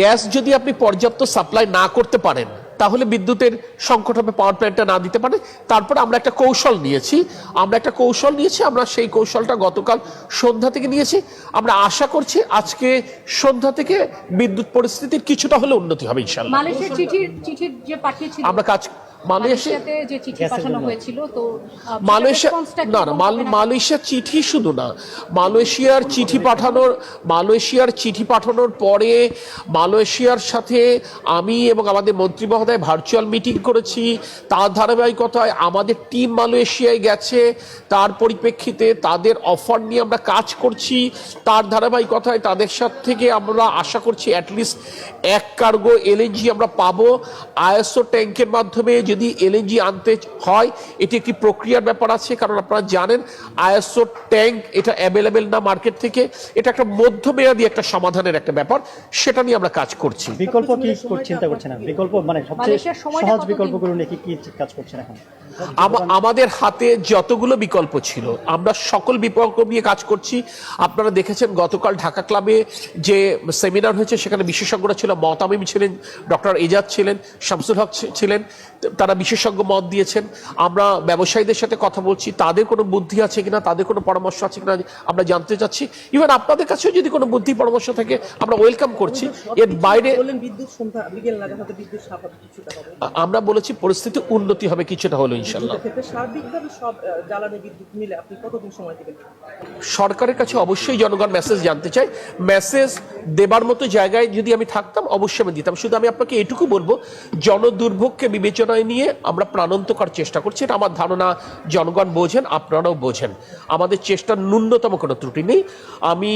Gas যদি আপনি পর্যাপ্ত সাপ্লাই না করতে পারেন তাহলে বিদ্যুতের সংকট হবে, পাওয়ার প্ল্যান্টটা না দিতে পারে। তারপর আমরা একটা কৌশল নিয়েছি, আমরা সেই কৌশলটা গতকাল সন্ধ্যা থেকে নিয়েছি। আমরা আশা করছি আজকে সন্ধ্যা থেকে বিদ্যুৎ পরিস্থিতির কিছুটা হলে উন্নতি হবে ইনশাআল্লাহ। মালয়েশিয়ার চিঠি যে পাঠিয়েছিল আমরা কাজ মালয়েশিয়াতে যে চিঠি পাঠানো হয়েছিল, তো মালয়েশিয়ার চিঠি শুধু না, মালয়েশিয়ার চিঠি পাঠানোর পরে মালয়েশিয়ার সাথে আমি এবং আমাদের মন্ত্রী মহোদয় ভার্চুয়াল মিটিং করেছি। তার ধারাবাহিকতায় আমাদের টিম মালয়েশিয়ায় গেছে, তার পরিপ্রেক্ষিতে তাদের অফার নিয়ে আমরা কাজ করছি। তার ধারাবাহিকতায় তাদের সাথে থেকে আমরা আশা করছি অ্যাটলিস্ট এক কার্গো এলএনজি আমরা পাবো। আইএসও ট্যাঙ্কের মাধ্যমে যদি এলএনজি আনতে হয় এটি একটি প্রক্রিয়ার ব্যাপার আছে, কারণ আপনারা জানেন আইএসও ট্যাঙ্ক এটা অ্যাভেলেবেল না মার্কেট থেকে। এটা একটা মধ্যমেয়াদী একটা সমাধানের একটা ব্যাপার, সেটা নিয়ে আমরা কাজ করছি। বিকল্প কি চিন্তা করছেন? বিকল্প মানে সবচেয়ে সহজ বিকল্পগুলো নিয়ে কি কাজ করছেন এখন? আমাদের হাতে যতগুলো বিকল্প ছিল আমরা সকল বিকল্প নিয়ে কাজ করছি। আপনারা দেখেছেন গতকাল ঢাকা ক্লাবে যে সেমিনার হয়েছে সেখানে বিশেষজ্ঞরা ছিল, মতামিম ছিলেন, ডক্টর এজাজ ছিলেন, শামসুল হক ছিলেন, তারা বিশেষজ্ঞ মত দিয়েছেন। আমরা ব্যবসায়ীদের সাথে কথা বলছি, তাদের কোনো বুদ্ধি আছে কিনা, তাদের কোনো পরামর্শ আছে কিনা আমরা জানতে চাচ্ছি। ইভেন আপনাদের কাছেও যদি কোনো বুদ্ধি পরামর্শ থাকে আমরা ওয়েলকাম করছি। এর বাইরে আমরা বলেছি পরিস্থিতি উন্নতি হবে কিছুটা হলো ইনশাআল্লাহ। সরকারের কাছে অবশ্যই জনগণ মেসেজ জানতে চাই, মেসেজ দেবার মতো জায়গায় যদি আমি থাকতাম অবশ্যই আমি দিতাম। শুধু আমি আপনাকে এটুকু বলবো, জনদুর্ভোগকে বিবেচনায় নিয়ে আমরা প্রাণান্তকর চেষ্টা করছি। এটা আমার ধারণা জনগণ বোঝেন, আপনারাও বোঝেন। আমাদের চেষ্টার ন্যূনতম কোনো ত্রুটি নেই। আমি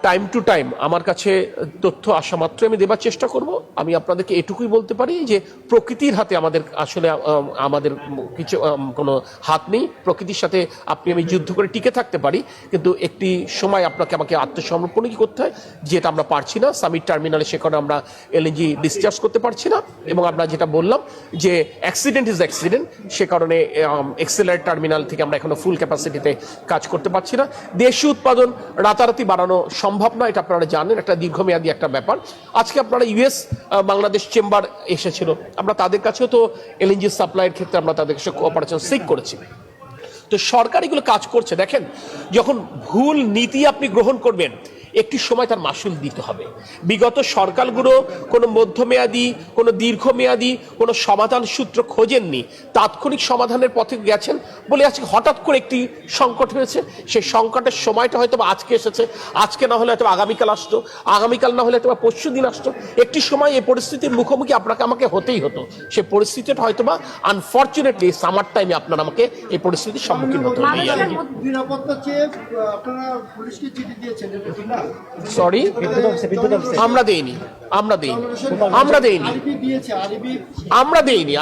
টাইম টু টাইম আমার কাছে তথ্য আসা মাত্র আমি দেবার চেষ্টা করব। আমি আপনাদেরকে এটুকুই বলতে পারি যে প্রকৃতির হাতে আমাদের কিছু কোনো হাত নেই। প্রকৃতির সাথে আমি যুদ্ধ করে টিকে থাকতে পারি, কিন্তু একটি সময় আমাকে আত্মসমর্পণ করতে হয়, যেটা আমরা পারছি না। সামিট টার্মিনালে সেখানে আমরা এলএনজি ডিসচার্জ করতে পারছি না, এবং আমরা যেটা বললাম যে অ্যাক্সিডেন্ট ইজ অ্যাক্সিডেন্ট, সে কারণে এক্সেলারেট টার্মিনাল থেকে আমরা এখনো ফুল ক্যাপাসিটিতে কাজ করতে পারছি না। দেশীয় উৎপাদন রাতারাতি বাড়ানো সম্ভব না, এটা আপনারা জানেন, একটা দীর্ঘমেয়াদী একটা ব্যাপার। আজকে আপনারা ইউএস বাংলাদেশ চেম্বার এসেছিল, আমরা তাদের কাছেও তো এলএনজি সাপ্লাইয়ের ক্ষেত্রে আমরা তাদের কাছে কোঅপারেশন সিক করেছি। তো সরকার এগুলো কাজ করছে। দেখেন, যখন ভুল নীতি আপনি গ্রহণ করবেন একটি সময় তার মাসুল দিতে হবে। বিগত সরকারগুলো কোনো মধ্যমেয়াদী, কোনো দীর্ঘমেয়াদী কোনো সমাধান সূত্র খোঁজেননি, তাৎক্ষণিক সমাধানের পথে গেছেন বলে আজকে হঠাৎ করে একটি সংকট হয়েছে। সেই সংকটের সময়টা হয়তো আজকে এসেছে, আজকে না হলে হয়তো আগামীকাল আসতো, আগামীকাল না হলে হয়তো পরশু দিন আসতো। একটি সময় এই পরিস্থিতির মুখোমুখি আমাকে হতেই হতো। সেই পরিস্থিতিটা হয়তো বা আনফর্চুনেটলি সামার টাইমে আমাকে এই পরিস্থিতির সম্মুখীন হতে হবে। সরি, আমরা দেইনি।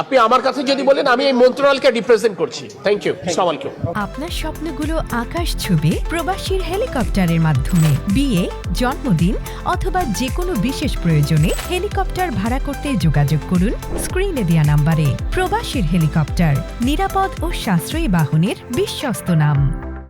আপনি আমার কাছে যদি বলেন, আমি এই মন্ত্রণালয়কে রিপ্রেজেন্ট করছি। Thank you. আসসালামু আলাইকুম। আপনার স্বপ্নগুলো আকাশ ছবি প্রবাসীর হেলিকপ্টারের মাধ্যমে, বিয়ে, জন্মদিন অথবা যে কোনো বিশেষ প্রয়োজনে হেলিকপ্টার ভাড়া করতে যোগাযোগ করুন স্ক্রিনে দেয়া নাম্বারে। প্রবাসীর হেলিকপ্টার, নিরাপদ ও সাশ্রয়ী বাহনের বিশ্বস্ত নাম।